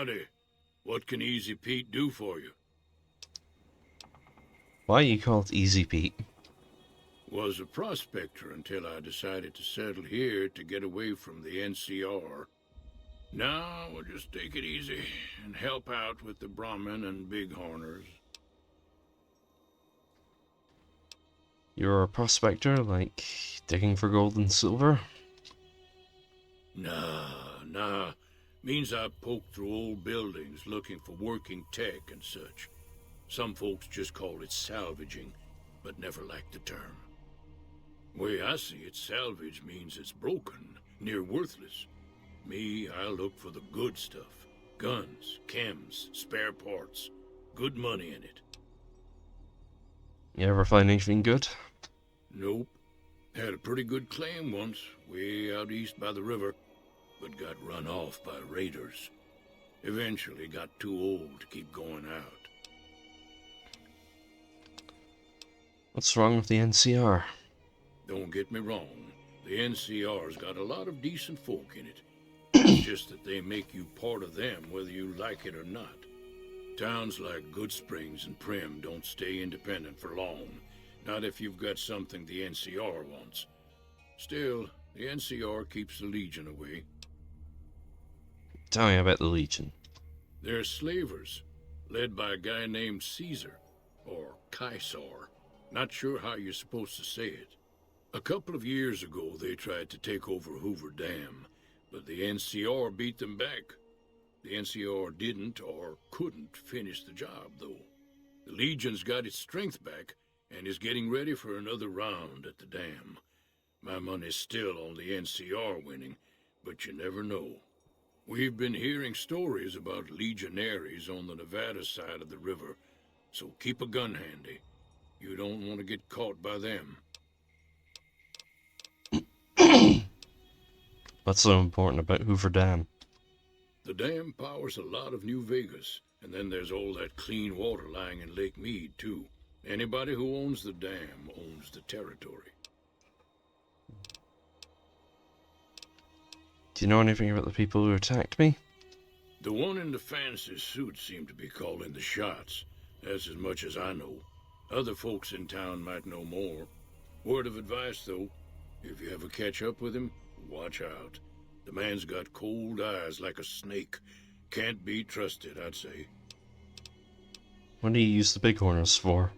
Howdy. What can Easy Pete do for you? Why you call it Easy Pete? Was a prospector until I decided to settle here to get away from the NCR. Now we'll just take it easy and help out with the Brahmin and Bighorners. You're a prospector, like digging for gold and silver? Nah. Means I poke through old buildings looking for working tech and such. Some folks just call it salvaging, but never liked the term. Way I see it, salvage means it's broken, near worthless. Me, I look for the good stuff. Guns, chems, spare parts. Good money in it. You ever find anything good? Nope. Had a pretty good claim once, way out east by the river, but got run off by raiders. Eventually got too old to keep going out. What's wrong with the NCR? Don't get me wrong, the NCR's got a lot of decent folk in it. It's just that they make you part of them whether you like it or not. Towns like Goodsprings and Prim don't stay independent for long, not if you've got something the NCR wants. Still, the NCR keeps the Legion away. Tell me about the Legion. They're slavers, led by a guy named Caesar, or Caesar. Not sure how you're supposed to say it. A couple of years ago, they tried to take over Hoover Dam, but the NCR beat them back. The NCR didn't or couldn't finish the job, though. The Legion's got its strength back and is getting ready for another round at the dam. My money's still on the NCR winning, but you never know. We've been hearing stories about legionaries on the Nevada side of the river, so keep a gun handy. You don't want to get caught by them. What's so important about Hoover Dam? The dam powers a lot of New Vegas, and then there's all that clean water lying in Lake Mead, too. Anybody who owns the dam owns the territory. Do you know anything about the people who attacked me? The one in the fancy suit seemed to be calling the shots. That's as much as I know. Other folks in town might know more. Word of advice, though, if you ever catch up with him, watch out. The man's got cold eyes like a snake. Can't be trusted, I'd say. What do you use the Bighorners for?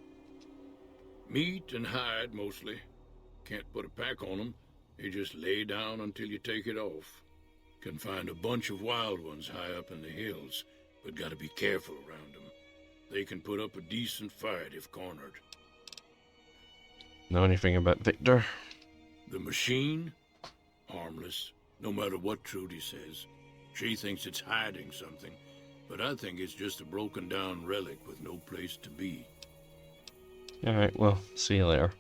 Meat and hide, mostly. Can't put a pack on them. They just lay down until you take it off. Can find a bunch of wild ones high up in the hills, but gotta be careful around them. They can put up a decent fight if cornered. Know anything about Victor? The machine? Harmless, no matter what Trudy says. She thinks it's hiding something, but I think it's just a broken down relic with no place to be. Alright, well, see you later.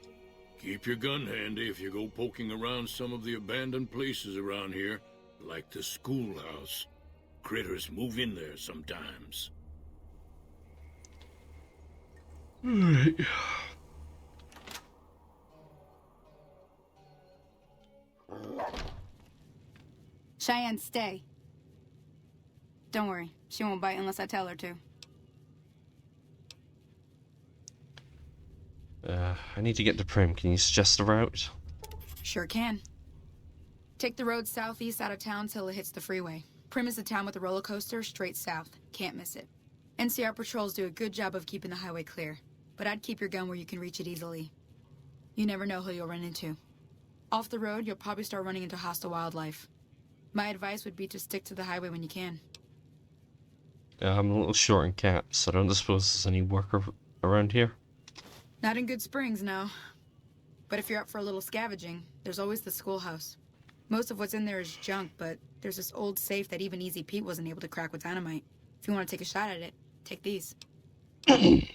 Keep your gun handy if you go poking around some of the abandoned places around here, like the schoolhouse. Critters move in there sometimes. Alright. Cheyenne, stay. Don't worry, she won't bite unless I tell her to. I need to get to Prim. Can you suggest a route? Sure can. Take the road southeast out of town till it hits the freeway. Prim is the town with the roller coaster straight south. Can't miss it. NCR patrols do a good job of keeping the highway clear, but I'd keep your gun where you can reach it easily. You never know who you'll run into. Off the road, you'll probably start running into hostile wildlife. My advice would be to stick to the highway when you can. I'm a little short in caps, so I don't suppose there's any work around here? Not in Good Springs, no. But if you're up for a little scavenging, there's always the schoolhouse. Most of what's in there is junk, but there's this old safe that even Easy Pete wasn't able to crack with dynamite. If you want to take a shot at it, take these. What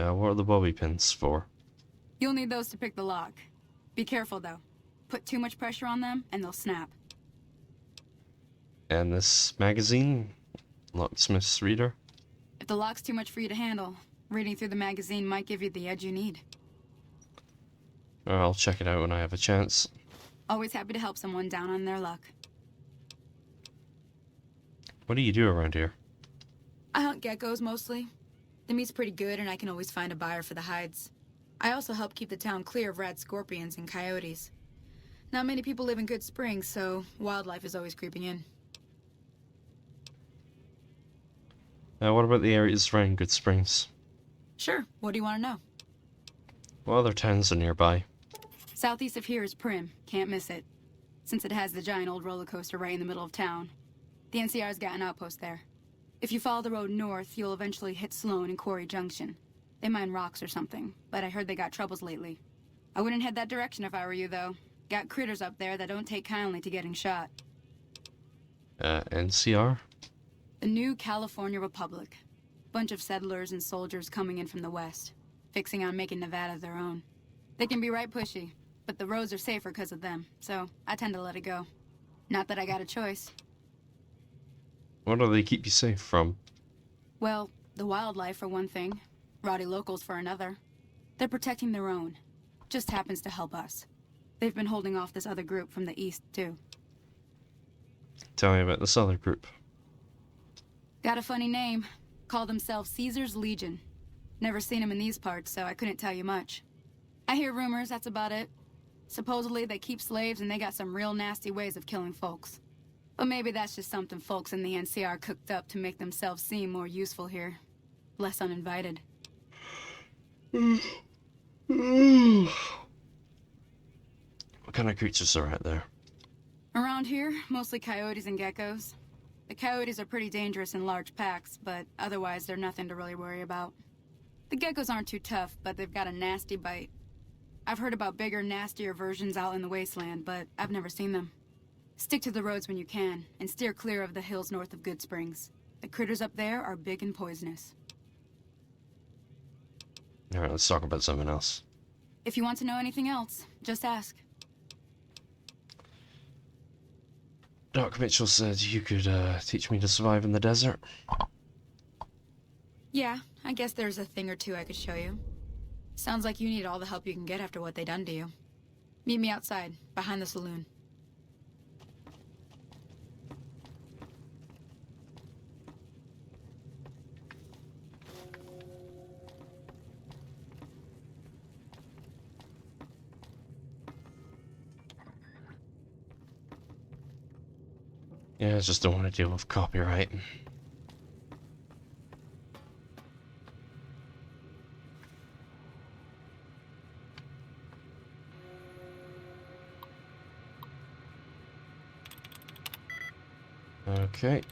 are the bobby pins for? You'll need those to pick the lock. Be careful, though. Put too much pressure on them, and they'll snap. And this magazine? Locksmith's Reader? If the lock's too much for you to handle, reading through the magazine might give you the edge you need. I'll check it out when I have a chance. Always happy to help someone down on their luck. What do you do around here? I hunt geckos mostly. The meat's pretty good and I can always find a buyer for the hides. I also help keep the town clear of rad scorpions and coyotes. Not many people live in Good Springs, so wildlife is always creeping in. What about the areas around Good Springs? Sure, what do you want to know? What other towns are nearby? Southeast of here is Prim, can't miss it. Since it has the giant old roller coaster right in the middle of town. The NCR's got an outpost there. If you follow the road north, you'll eventually hit Sloan and Quarry Junction. They mine rocks or something, but I heard they got troubles lately. I wouldn't head that direction if I were you, though. Got critters up there that don't take kindly to getting shot. NCR? The New California Republic. Bunch of settlers and soldiers coming in from the west, fixing on making Nevada their own. They can be right pushy, but the roads are safer because of them, so I tend to let it go. Not that I got a choice. What do they keep you safe from? Well, the wildlife for one thing, rowdy locals for another. They're protecting their own. Just happens to help us. They've been holding off this other group from the east, too. Tell me about this other group. Got a funny name. Call themselves Caesar's Legion. Never seen them in these parts, so I couldn't tell you much. I hear rumors, that's about it. Supposedly they keep slaves and they got some real nasty ways of killing folks. But maybe that's just something folks in the NCR cooked up to make themselves seem more useful here. Less uninvited. What kind of creatures are out there? Around here, mostly coyotes and geckos. The coyotes are pretty dangerous in large packs, but otherwise they're nothing to really worry about. The geckos aren't too tough, but they've got a nasty bite. I've heard about bigger, nastier versions out in the wasteland, but I've never seen them. Stick to the roads when you can, and steer clear of the hills north of Good Springs. The critters up there are big and poisonous. Alright, let's talk about something else. If you want to know anything else, just ask. Doc Mitchell said you could teach me to survive in the desert. Yeah, I guess there's a thing or two I could show you. Sounds like you need all the help you can get after what they done to you. Meet me outside, behind the saloon. Yeah, I just don't want to deal with copyright. Okay.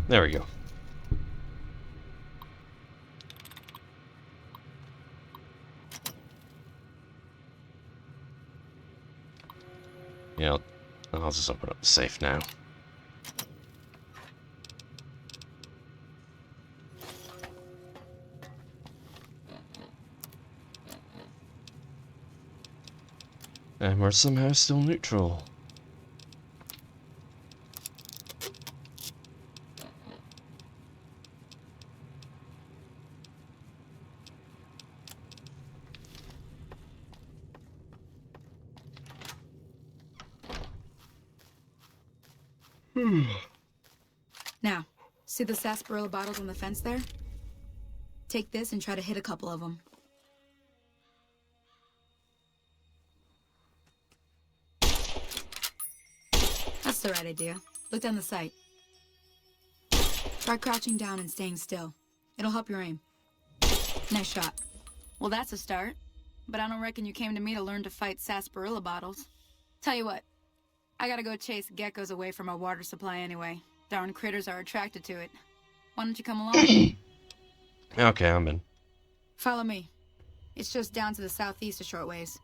There we go. Yeah, I'll just open up the safe now. And we're somehow still neutral. Now, see the sarsaparilla bottles on the fence there? Take this and try to hit a couple of them. That's the right idea. Look down the sight. Try crouching down and staying still. It'll help your aim. Nice shot. Well, that's a start. But I don't reckon you came to me to learn to fight sarsaparilla bottles. Tell you what, I gotta go chase geckos away from our water supply anyway. Darn critters are attracted to it. Why don't you come along? Okay, I'm in. Follow me. It's just down to the southeast a short ways.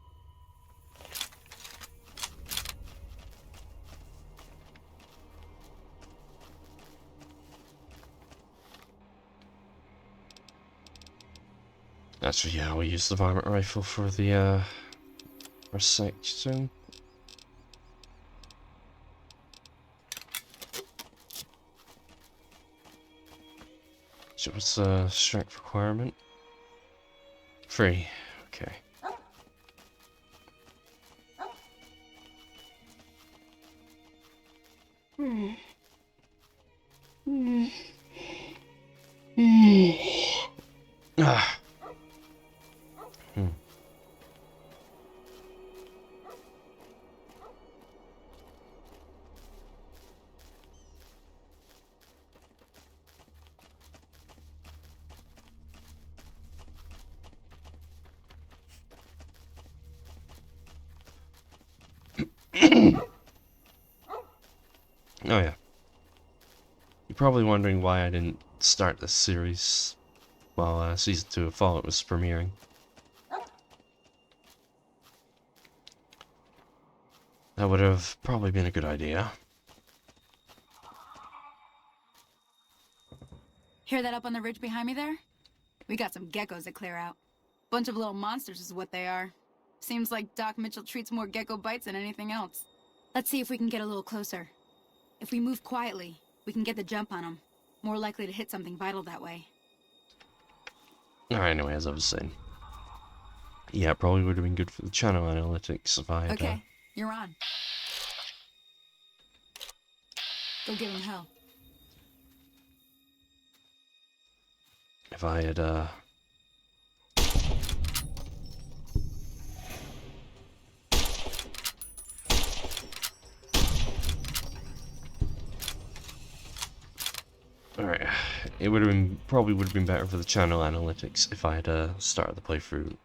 Actually, yeah, we'll use the varmint rifle for the first section. So what's the strength requirement? 3. Okay. Ah. Oh yeah. You're probably wondering why I didn't start this series while Season 2 of Fallout was premiering. That would have probably been a good idea. Hear that up on the ridge behind me there? We got some geckos to clear out. Bunch of little monsters is what they are. Seems like Doc Mitchell treats more gecko bites than anything else. Let's see if we can get a little closer. If we move quietly, we can get the jump on them. More likely to hit something vital that way. Alright, anyway, as I was saying. Yeah, it probably would have been good for the channel analytics if I had... Okay, you're on. Go give him hell. If I had, Alright, it would have been, probably would have been better for the channel analytics if I had started the playthrough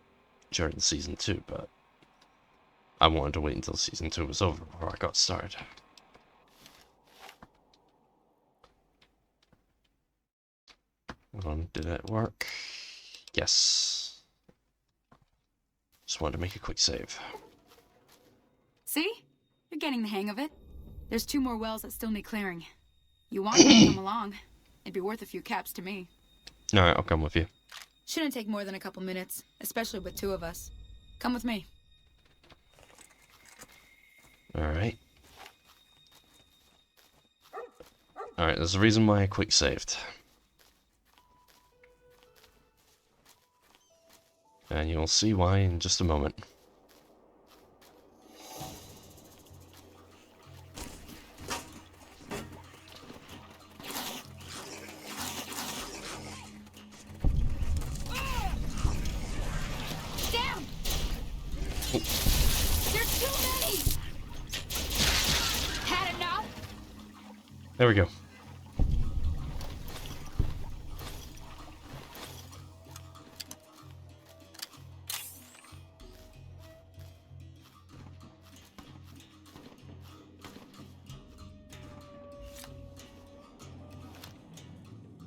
during Season 2, but I wanted to wait until Season 2 was over before I got started. Hold on, did it work? Yes. Just wanted to make a quick save. See? You're getting the hang of it. There's 2 more wells that still need clearing. You want them to come along. It'd be worth a few caps to me. Alright, I'll come with you. Shouldn't take more than a couple minutes, especially with 2 of us. Come with me. Alright. Alright, there's a reason why I quick saved. And you'll see why in just a moment. Down! There's too many! Had enough? There we go.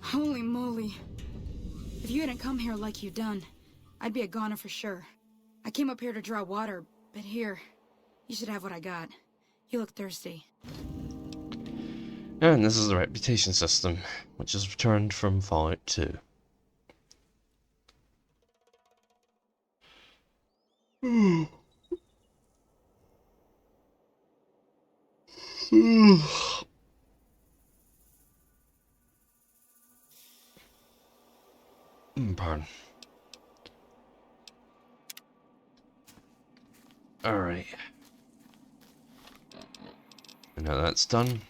Holy moly. If you hadn't come here like you done, I'd be a goner for sure. I came up here to draw water, but here, you should have what I got. You look thirsty. And this is the reputation system, which is returned from Fallout 2. Pardon. Alright. And now that's done.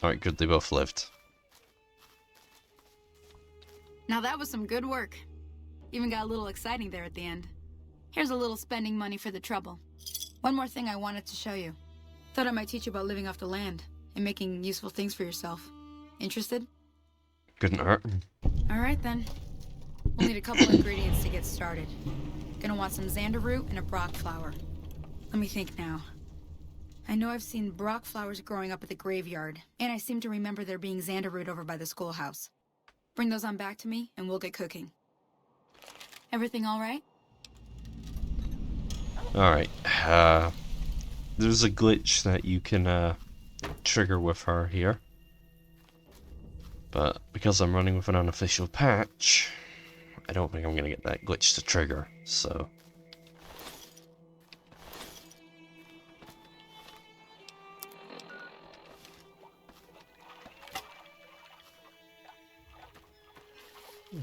Alright, good, they both lived. Now that was some good work. Even got a little exciting there at the end. Here's a little spending money for the trouble. One more thing I wanted to show you. Thought I might teach you about living off the land and making useful things for yourself. Interested? Couldn't hurt. Alright then. We'll need a couple ingredients to get started. Gonna want some xander root and a brock flower. Let me think now. I know I've seen brock flowers growing up at the graveyard, and I seem to remember there being xander root over by the schoolhouse. Bring those on back to me, and we'll get cooking. Everything all right? Alright, there's a glitch that you can, trigger with her here. But because I'm running with an unofficial patch, I don't think I'm going to get that glitch to trigger, so...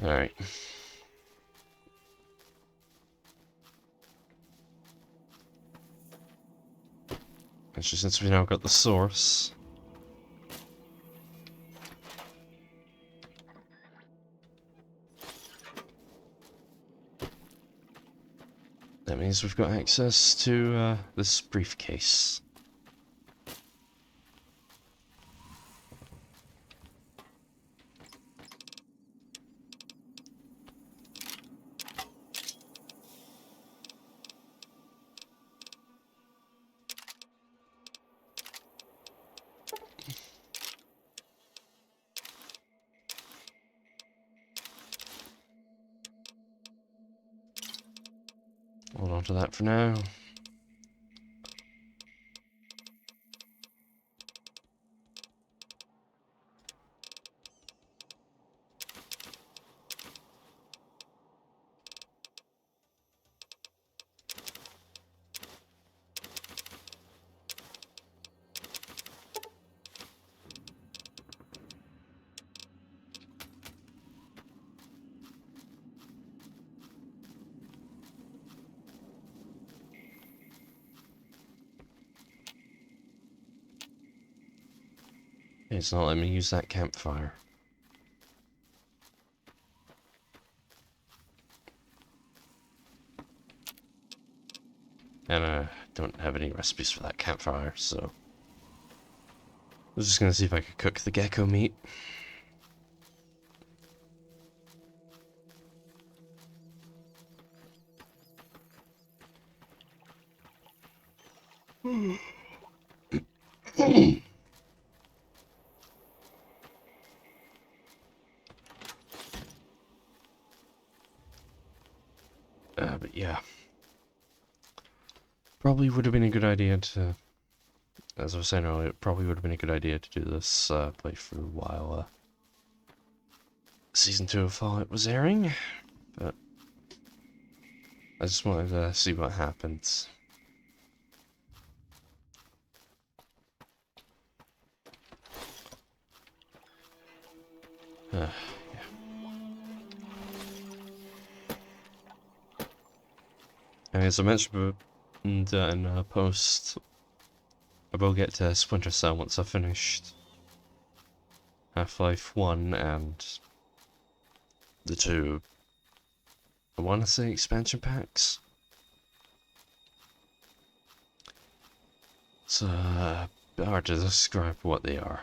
Alright. Actually, since we now got the source... that means we've got access to this briefcase. Hold on to that for now. It's not letting me use that campfire. And I don't have any recipes for that campfire, so... I was just gonna see if I could cook the gecko meat. But yeah. Probably would have been a good idea to... As I was saying earlier, it probably would have been a good idea to do this playthrough while Season 2 of Fallout was airing. But... I just wanted to see what happens. Yeah. And as I mentioned in a post, I will get to Splinter Cell once I've finished Half-Life 1 and the 2, I want to say expansion packs. It's a bit hard to describe what they are.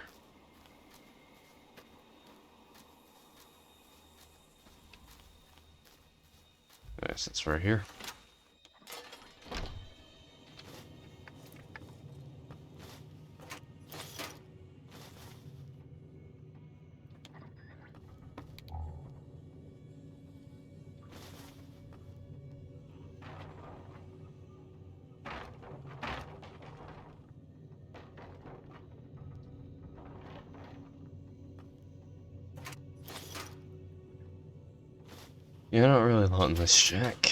Since we're here. Yeah, not really a lot in this shack.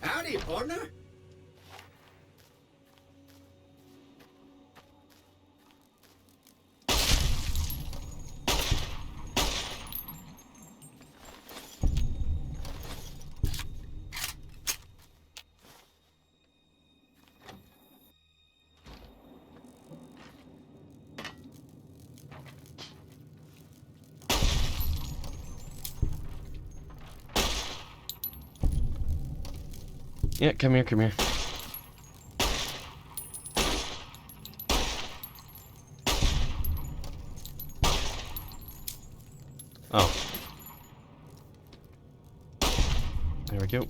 Howdy, partner. Yeah, come here, come here. Oh. There we go.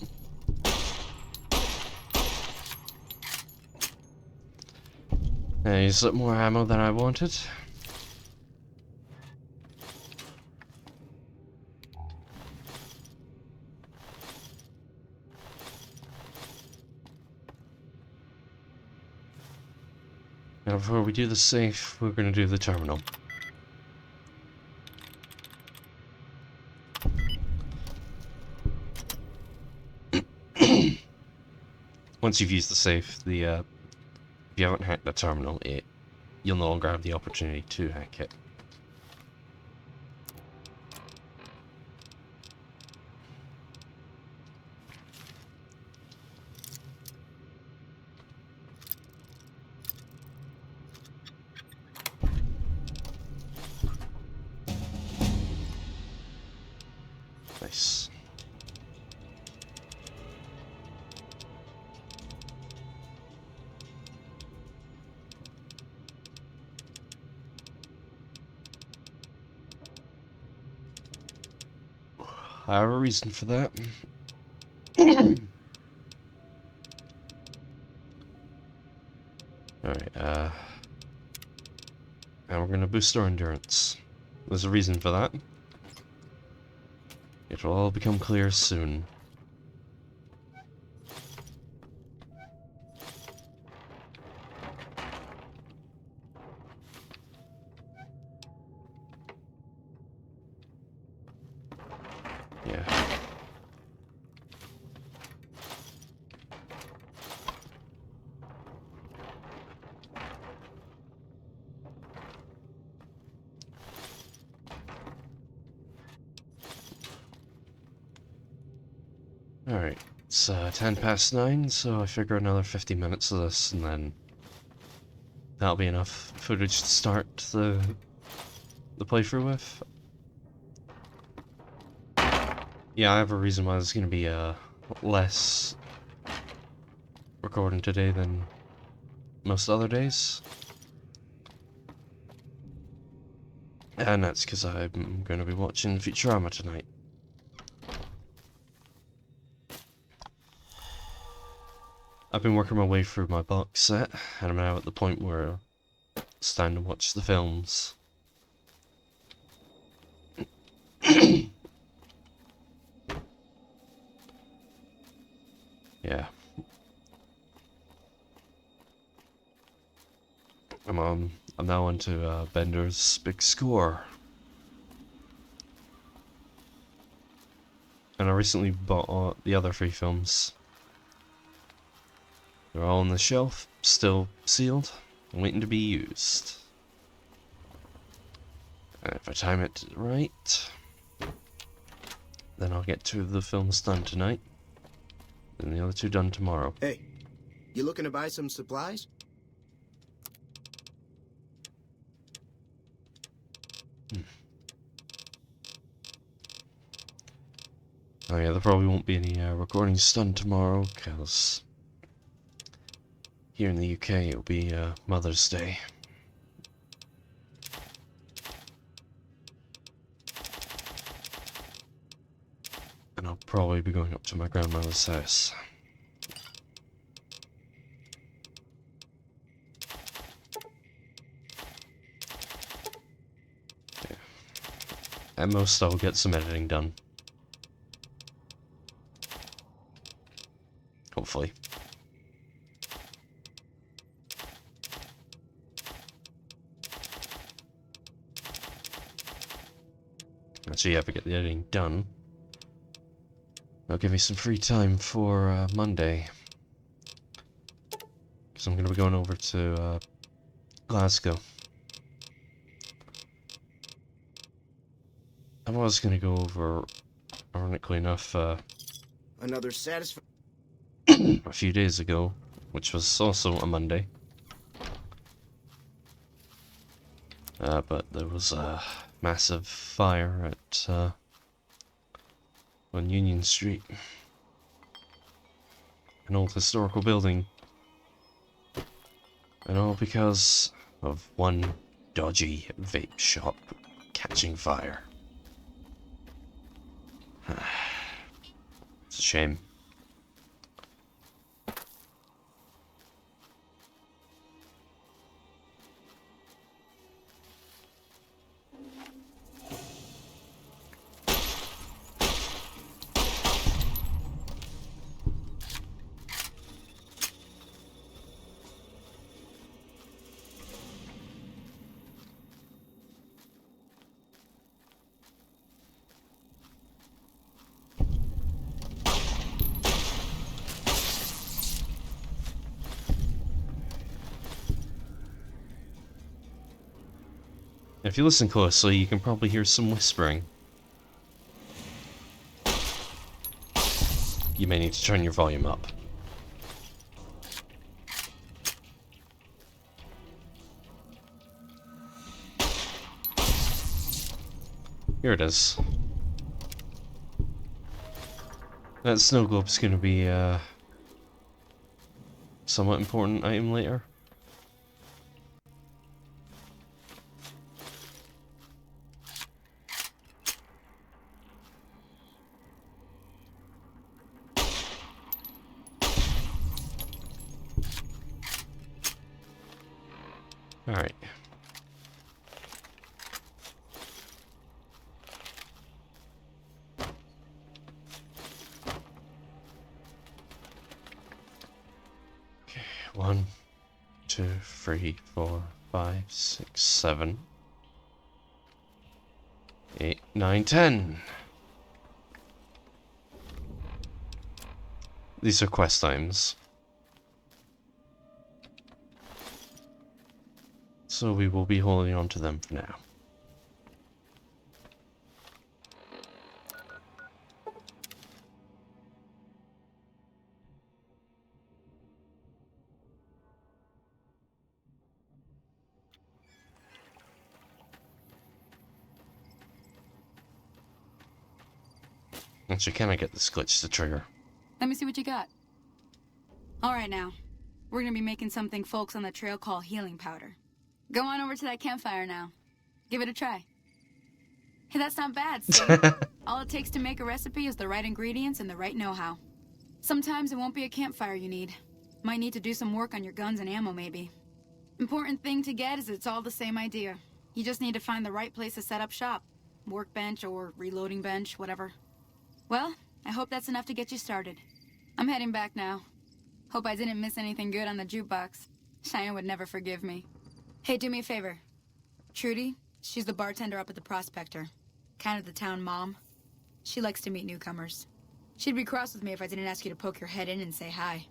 I used up more ammo than I wanted. Now before we do the safe, we're going to do the terminal. Once you've used the safe, if you haven't hacked the terminal, you'll no longer have the opportunity to hack it. Nice. I have a reason for that. Alright, and we're gonna boost our endurance. There's a reason for that. It will all become clear soon. Yeah. Alright, it's 10 past 9, so I figure another 50 minutes of this, and then that'll be enough footage to start the playthrough with. Yeah, I have a reason why there's going to be less recording today than most other days. And that's because I'm going to be watching Futurama tonight. I've been working my way through my box set, and I'm now at the point where it's time to watch the films. Yeah. I'm now on to Bender's Big Score. And I recently bought the other 3 films. They're all on the shelf, still sealed, and waiting to be used. And if I time it right, then I'll get 2 of the films done tonight, and the other 2 done tomorrow. Hey, you looking to buy some supplies? Oh yeah, there probably won't be any recordings done tomorrow, because here in the UK it'll be Mother's Day. And I'll probably be going up to my grandmother's house. Yeah. At most I'll get some editing done. Hopefully. Actually, if I get the editing done, that'll give me some free time for Monday. Because I'm going to be going over to Glasgow. I was going to go over, ironically enough, Another satisfying. a few days ago, which was also a Monday. But there was a massive fire at on Union Street, an old historical building, and all because of one dodgy vape shop catching fire. It's a shame. If you listen closely, you can probably hear some whispering. You may need to turn your volume up. Here it is. That snow globe's gonna be a somewhat important item later. Alright. Okay, 1, 2, 3, 4, 5, 6, 7, 8, 9, 10. These are quest items. So we will be holding on to them for now. Actually, can I get this glitch to trigger? Let me see what you got. Alright now. We're gonna be making something folks on the trail call healing powder. Go on over to that campfire now. Give it a try. Hey, that's not bad, see? All it takes to make a recipe is the right ingredients and the right know-how. Sometimes it won't be a campfire you need. Might need to do some work on your guns and ammo, maybe. Important thing to get is it's all the same idea. You just need to find the right place to set up shop. Workbench or reloading bench, whatever. Well, I hope that's enough to get you started. I'm heading back now. Hope I didn't miss anything good on the jukebox. Cheyenne would never forgive me. Hey, do me a favor. Trudy, she's the bartender up at the Prospector. Kind of the town mom. She likes to meet newcomers. She'd be cross with me if I didn't ask you to poke your head in and say hi.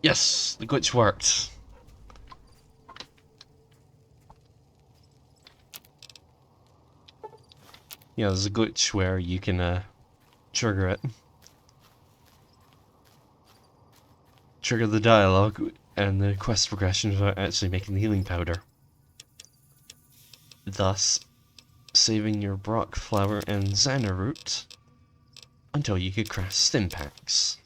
Yes, the glitch worked. Yeah, there's a glitch where you can trigger it. Trigger the dialogue and the quest progression without actually making the healing powder. Thus, saving your Brock flower and Xana root until you could craft stim packs.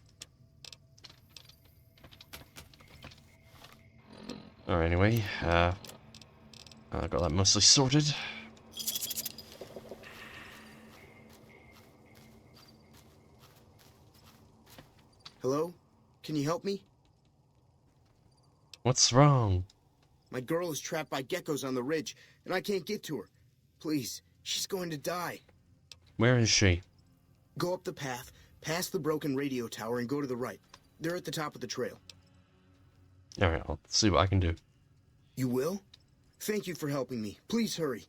Alright, anyway, I got that mostly sorted. Hello? Can you help me? What's wrong? My girl is trapped by geckos on the ridge, and I can't get to her. Please, she's going to die. Where is she? Go up the path, past the broken radio tower, and go to the right. They're at the top of the trail. Alright, I'll see what I can do. You will? Thank you for helping me. Please hurry.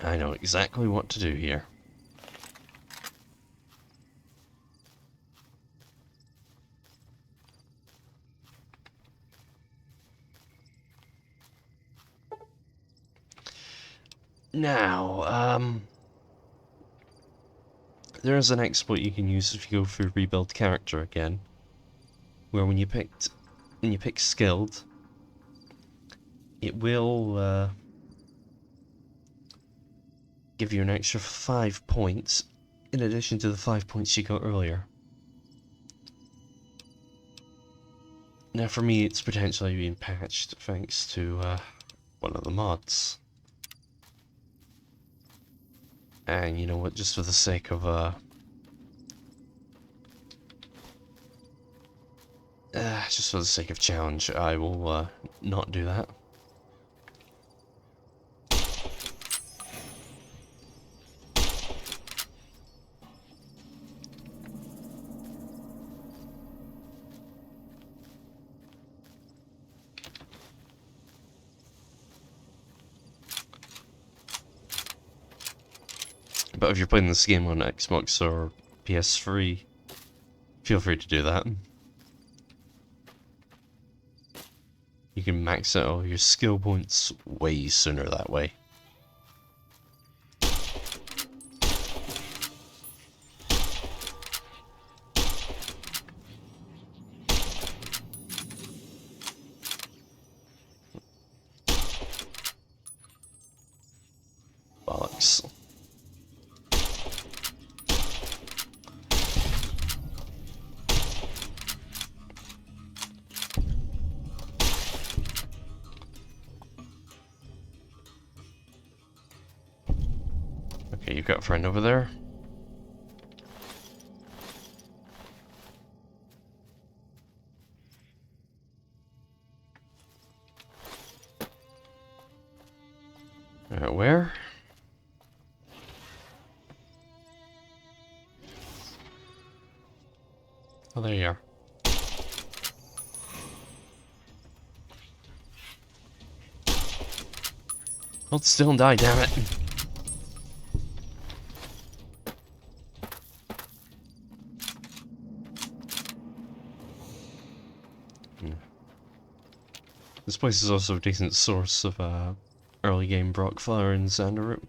I know exactly what to do here. Now, there is an exploit you can use if you go through rebuild character again, where when you pick skilled, it will give you an extra 5 points in addition to the 5 points you got earlier. Now for me, it's potentially being patched thanks to one of the mods. And you know what, just for the sake of just for the sake of challenge, I will not do that. But if you're playing this game on Xbox or PS3, feel free to do that. You can max out all your skill points way sooner that way. Bollocks. Okay, you've got a friend over there. Alright, where? Oh, there you are. Hold still and die, damn it. This place is also a decent source of early game Brock flower and Xanderroot.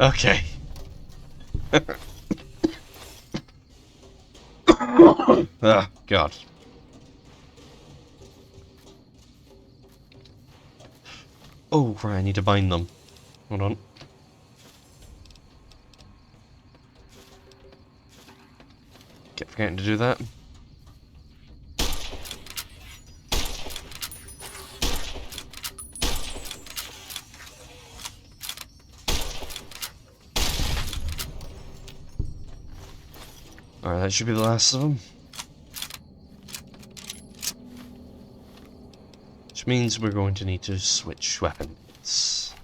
Okay. Ah, God. Oh, right, I need to bind them. Hold on. Kept forgetting to do that. Alright, that should be the last of them. Which means we're going to need to switch weapons.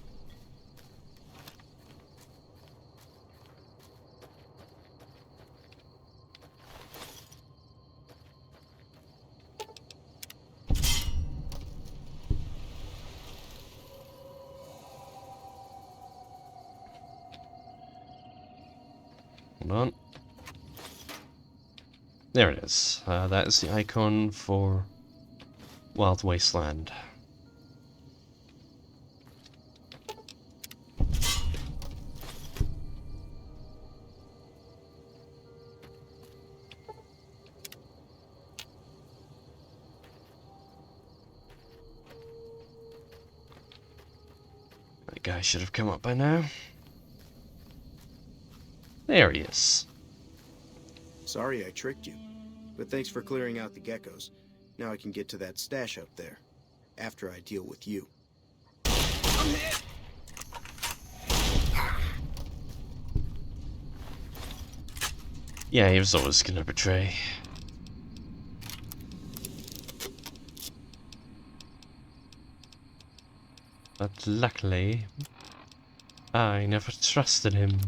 Hold on. There it is. That is the icon for Wild Wasteland. That guy should have come up by now. There he is. Sorry I tricked you, but thanks for clearing out the geckos. Now I can get to that stash up there, after I deal with you. Yeah, he was always gonna betray. But luckily, I never trusted him.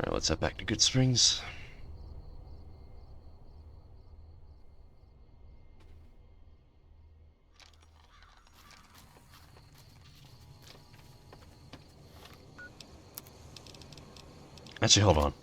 Alright, let's head back to Good Springs. Actually, hold on.